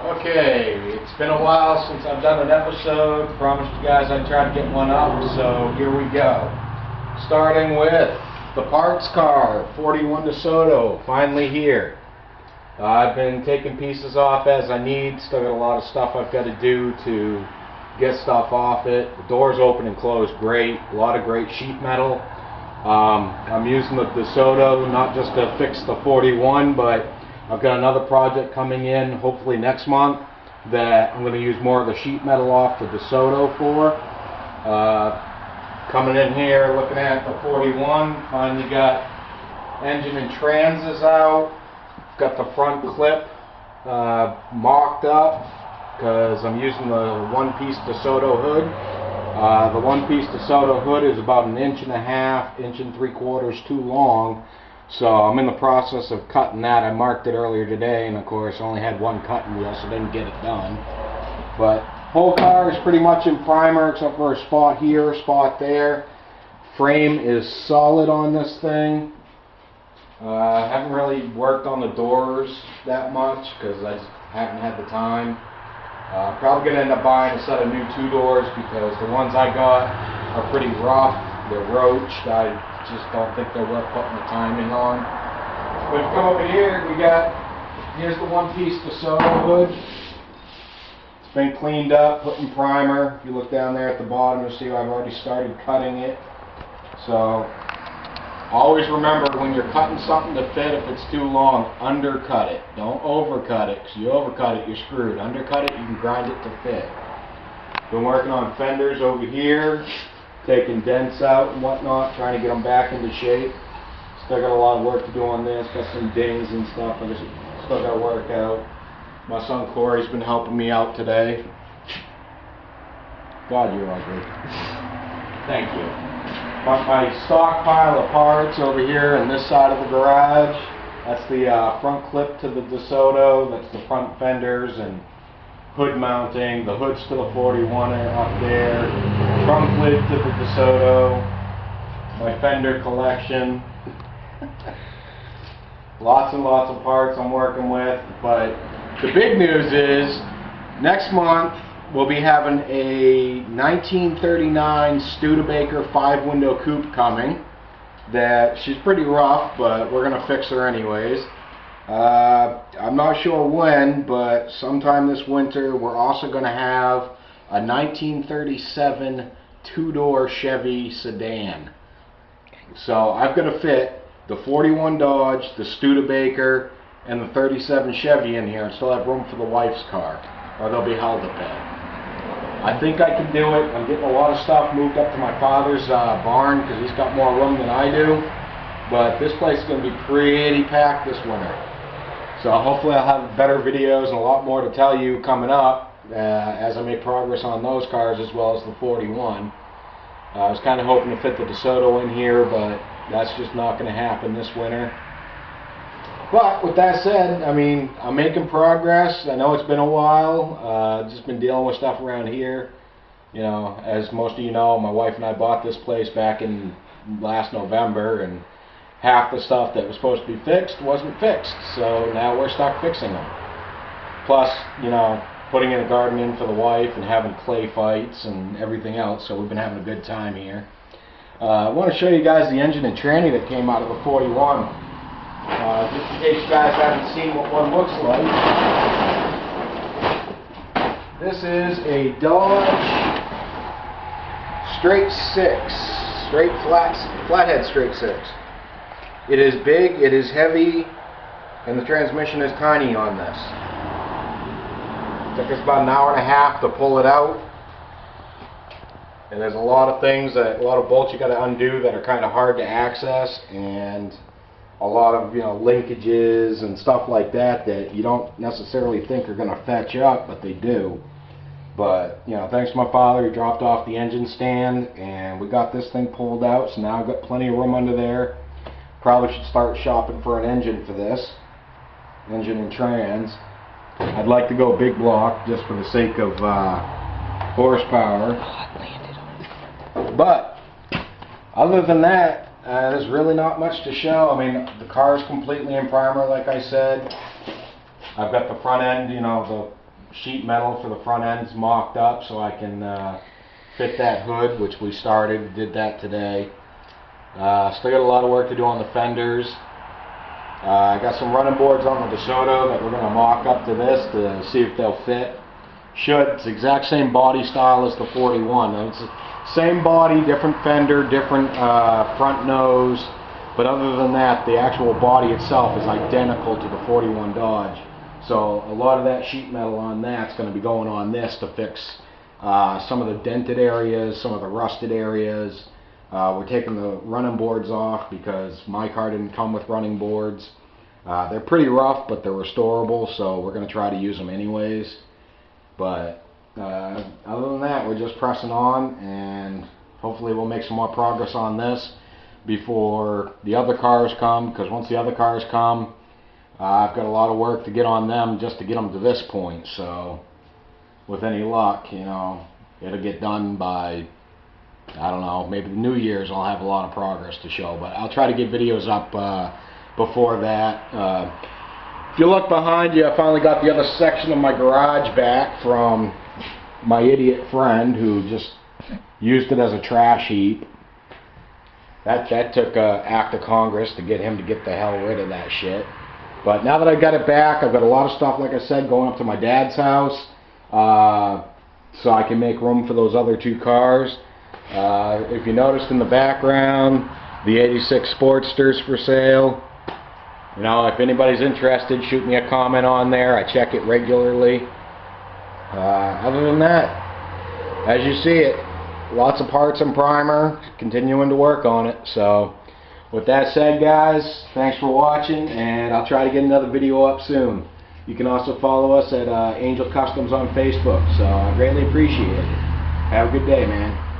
Okay, it's been a while since I've done an episode. Promised you guys I'd try to get one up, so here we go. Starting with the parts car, 41 DeSoto, finally here. I've been taking pieces off as I need. Still got a lot of stuff I've got to do to get stuff off it. The doors open and close great. A lot of great sheet metal. I'm using the DeSoto not just to fix the 41, but I've got another project coming in hopefully next month that I'm going to use more of the sheet metal off the DeSoto for. Coming in here looking at the 41, finally got engine and transes out. Got the front clip mocked up because I'm using the one-piece DeSoto hood. The one-piece DeSoto hood is about 1.5 inches, 1 3/4 inches too long. So I'm in the process of cutting that. I marked it earlier today, and of course I only had one cutting wheel, so didn't get it done. But whole car is pretty much in primer except for a spot here, a spot there. Frame is solid on this thing. I haven't really worked on the doors that much because I just haven't had the time. Probably going to end up buying a set of new 2-doors because the ones I got are pretty rough. They're roached. I just don't think they're worth putting the time in on. But if you come over here, here's the one-piece DeSoto hood. It's been cleaned up, put in primer. If you look down there at the bottom, you'll see I've already started cutting it. So always remember when you're cutting something to fit, if it's too long, undercut it. Don't overcut it, because you overcut it, you're screwed. Undercut it, you can grind it to fit. Been working on fenders over here, taking dents out and whatnot, trying to get them back into shape. Still got a lot of work to do on this, got some dings and stuff, I just still got to work out. My son Corey's been helping me out today. God, you're ugly. Thank you. My stockpile of parts over here on this side of the garage. That's the front clip to the DeSoto. That's the front fenders and hood mounting. The hoods to the 41 are up there. Trunk lid to the DeSoto. My fender collection. Lots and lots of parts I'm working with. But the big news is next month we'll be having a 1939 Studebaker 5-window coupe coming. That she's pretty rough, but we're gonna fix her anyways. I'm not sure when, but sometime this winter we're also gonna have a 1937 2-door Chevy sedan. So I've got to fit the 41 Dodge, the Studebaker, and the 37 Chevy in here and still have room for the wife's car, or they'll be held at bay. I think I can do it. I'm getting a lot of stuff moved up to my father's barn because he's got more room than I do. But this place is going to be pretty packed this winter. So hopefully I'll have better videos and a lot more to tell you coming up as I make progress on those cars as well as the 41. I was kind of hoping to fit the DeSoto in here, but that's just not going to happen this winter. But with that said, I mean, I'm making progress. I know it's been a while. Just been dealing with stuff around here. You know, as most of you know, my wife and I bought this place back in last November, and half the stuff that was supposed to be fixed wasn't fixed. So now we're stuck fixing them. Plus, you know, putting in a garden in for the wife and having clay fights and everything else. So we've been having a good time here. I want to show you guys the engine and tranny that came out of the 41. Just in case you guys haven't seen what one looks like. This is a Dodge straight 6, flathead straight 6. It is big, it is heavy, and the transmission is tiny on this. It took us about 1.5 hours to pull it out. And there's a lot of things, a lot of bolts you got to undo that are kind of hard to access, and a lot of, you know, linkages and stuff like that that you don't necessarily think are going to fetch up, but they do. But, you know, thanks to my father, he dropped off the engine stand and we got this thing pulled out, so now I've got plenty of room under there. Probably should start shopping for an engine for this. Engine and trans. I'd like to go big block just for the sake of horsepower. But other than that, there's really not much to show. I mean, the car is completely in primer, like I said. I've got the front end, you know, sheet metal for the front ends mocked up so I can fit that hood, which we did that today. Still got a lot of work to do on the fenders. I got some running boards on the DeSoto that we're going to mock up to this to see if they'll fit. It's the exact same body style as the 41. It's the same body, different fender, different front nose, but other than that, the actual body itself is identical to the 41 Dodge. So a lot of that sheet metal on that's going to be going on this to fix some of the dented areas, some of the rusted areas. We're taking the running boards off because my car didn't come with running boards. They're pretty rough, but they're restorable, so we're going to try to use them anyways. But other than that, we're just pressing on, and hopefully we'll make some more progress on this before the other cars come, because once the other cars come, I've got a lot of work to get on them just to get them to this point. So with any luck, you know, it'll get done by, I don't know, maybe the New Year's. I'll have a lot of progress to show, but I'll try to get videos up before that. If you look behind you, I finally got the other section of my garage back from my idiot friend who just used it as a trash heap. That took an act of Congress to get him to get the hell rid of that shit. But now that I got it back, I've got a lot of stuff, like I said, going up to my dad's house, so I can make room for those other two cars. If you noticed in the background, the 86 Sportster's for sale. You know, if anybody's interested, shoot me a comment on there. I check it regularly. Other than that, as you see it, lots of parts and primer, continuing to work on it. So with that said, guys, thanks for watching, and I'll try to get another video up soon. You can also follow us at Angell Kustoms on Facebook, so I greatly appreciate it. Have a good day, man.